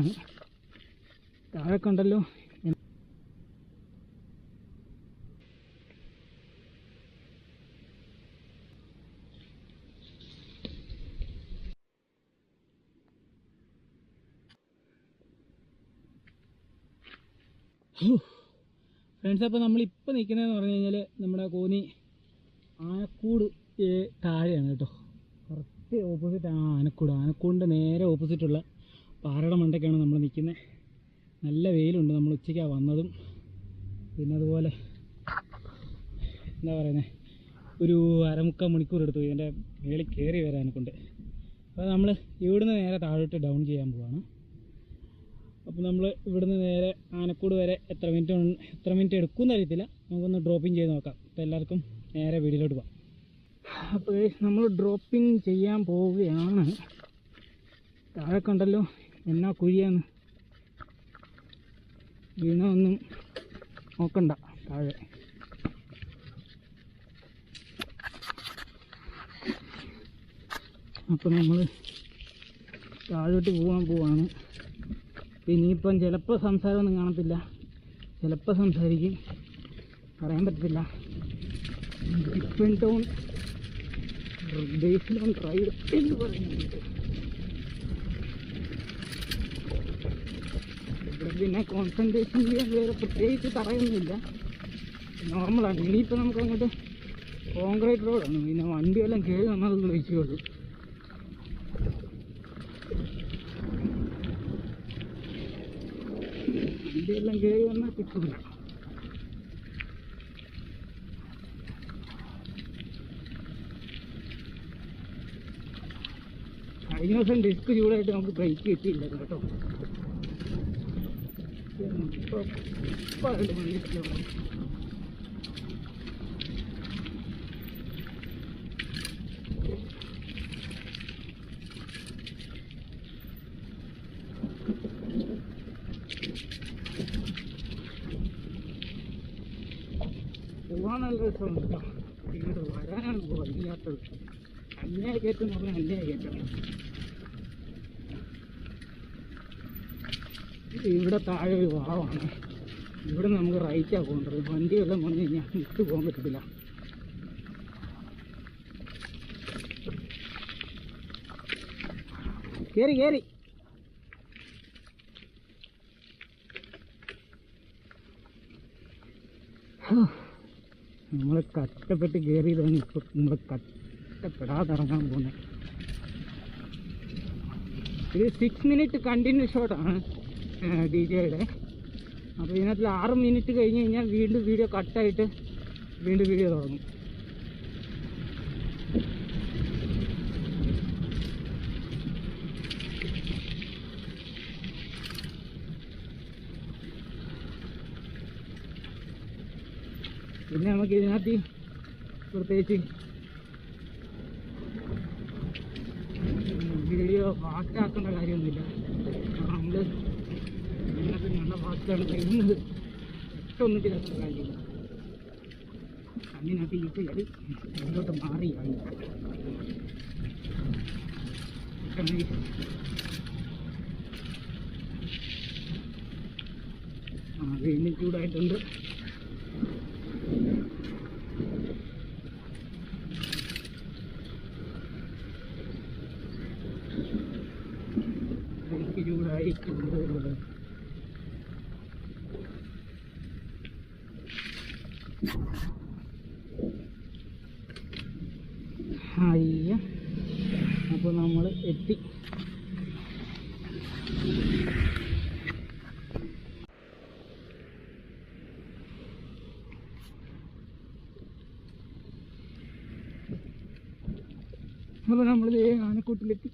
ആണ്. താഴെ കണ്ടല്ലോ. ഫ്രണ്ട്സ്, അപ്പോൾ നമ്മളിപ്പോൾ നിൽക്കുന്നതെന്ന് പറഞ്ഞു കഴിഞ്ഞാൽ നമ്മുടെ കോന്നി ആനക്കൂട് താഴെയാണ് കേട്ടോ. കറക്റ്റ് ഓപ്പോസിറ്റ് ആനക്കൂടിൻ്റെ നേരെ ഓപ്പോസിറ്റുള്ള പാറയുടെ മണ്ടയ്ക്കാണ് നമ്മൾ നിൽക്കുന്നത്. നല്ല വെയിലുണ്ട്. നമ്മൾ ഉച്ചയ്ക്കാണ് വന്നതും. പിന്നെ അതുപോലെ എന്താ പറയുന്നത്, ഒരു 1/4 മണിക്കൂർ എടുത്തു ഇതിൻ്റെ മേളിൽ കയറി വരാനെ കൊണ്ട്. അപ്പോൾ നമ്മൾ ഇവിടുന്ന് നേരെ താഴോട്ട് ഡൗൺ ചെയ്യാൻ പോവാണ്. അപ്പോൾ നമ്മൾ ഇവിടുന്ന് നേരെ ആനക്കൂട് വരെ എത്ര മിനിറ്റ് എടുക്കുമെന്ന് അറിയത്തില്ല. നമുക്കൊന്ന് ഡ്രോപ്പിംഗ് ചെയ്ത് നോക്കാം. അപ്പോൾ എല്ലാവർക്കും നേരെ വീഡിയോയിലോട്ട് പോകാം. അപ്പോൾ നമ്മൾ ഡ്രോപ്പിംഗ് ചെയ്യാൻ പോവുകയാണ്. താഴെ കണ്ടല്ലോ എന്നാ കുഴിയാണ്. വീണൊന്നും നോക്കണ്ട താഴെ. അപ്പോൾ നമ്മൾ താഴോട്ട് പോവാണ്. ഇനിയിപ്പം ചിലപ്പോൾ സംസാരമൊന്നും കാണത്തില്ല, ചിലപ്പോൾ സംസാരിക്കും, പറയാൻ പറ്റത്തില്ല. Depend on based on ride എന്ന് പറയുന്നുണ്ട്. ഇവിടെ പിന്നെ കോൺസെൻട്രേഷൻ ചെയ്യാൻ വേറെ പ്രത്യേകിച്ച് പറയുന്നില്ല, നോർമലാണ്. ഇനിയിപ്പോൾ നമുക്ക് അങ്ങോട്ട് കോൺക്രീറ്റ് റോഡാണ്. പിന്നെ വണ്ടിയെല്ലാം കയറി വന്നതെന്ന് വെച്ചുള്ളൂ. വണ്ടിയെല്ലാം കയറി വന്നാൽ കിട്ടില്ല. കഴിഞ്ഞ ദിവസം ഡിസ്ക് ചൂടായിട്ട് നമുക്ക് ബ്രേക്ക് കിട്ടിയില്ല കേട്ടോ. പോകാൻ നല്ല രസമാണ് കേട്ടോ. ഇങ്ങോട്ട് വരാനാണ് വയ്യാത്തത്. അന്യായ കയറ്റം എന്ന് പറഞ്ഞാൽ അന്യായ കയറ്റമാണ്. ഇവിടെ താഴെ ഒരു വാവാണ്. ഇവിടെ നമുക്ക് റൈറ്റാണ് പോകേണ്ടത്. വണ്ടി വല്ലതും വന്നു കഴിഞ്ഞാൽ വിട്ടു പോകാൻ പറ്റത്തില്ല. കയറി നമ്മൾ കഷ്ടപ്പെട്ട് കയറിയതാണ്. ഇപ്പോൾ നമ്മൾ കഷ്ടപ്പെടാതെ ഇറങ്ങാൻ പോകുന്നത്. ഇത് 6 മിനിറ്റ് കണ്ടിന്യൂസ് ഷോട്ടാണ് DJയുടെ. അപ്പോൾ ഇതിനകത്ത് 6 മിനിറ്റ് കഴിഞ്ഞ് കഴിഞ്ഞാൽ വീണ്ടും വീഡിയോ കട്ടായിട്ട് വീണ്ടും വീഡിയോ തുടങ്ങും. പിന്നെ നമുക്ക് ഇതിനകത്ത് പ്രത്യേകിച്ച് വീഡിയോ ഫാസ്റ്റാക്കേണ്ട കാര്യമൊന്നുമില്ല. നമ്മൾ ഇതിനകത്ത് നല്ല ഫാസ്റ്റാണ് കഴിയുന്നത്. പെട്ടെന്ന് ചിലപ്പോൾ കാര്യമില്ല. കണ്ണിനകത്ത് ഈ കയറി മുന്നോട്ട് മാറിയാണ്. വീണ്ടും ചൂടായിട്ടുണ്ട്. ചൂടായിട്ടുണ്ട്. അയ്യ, അപ്പോൾ നമ്മൾ എത്തി. അപ്പോൾ നമ്മൾ ആനക്കൂട്ടിലെത്തി.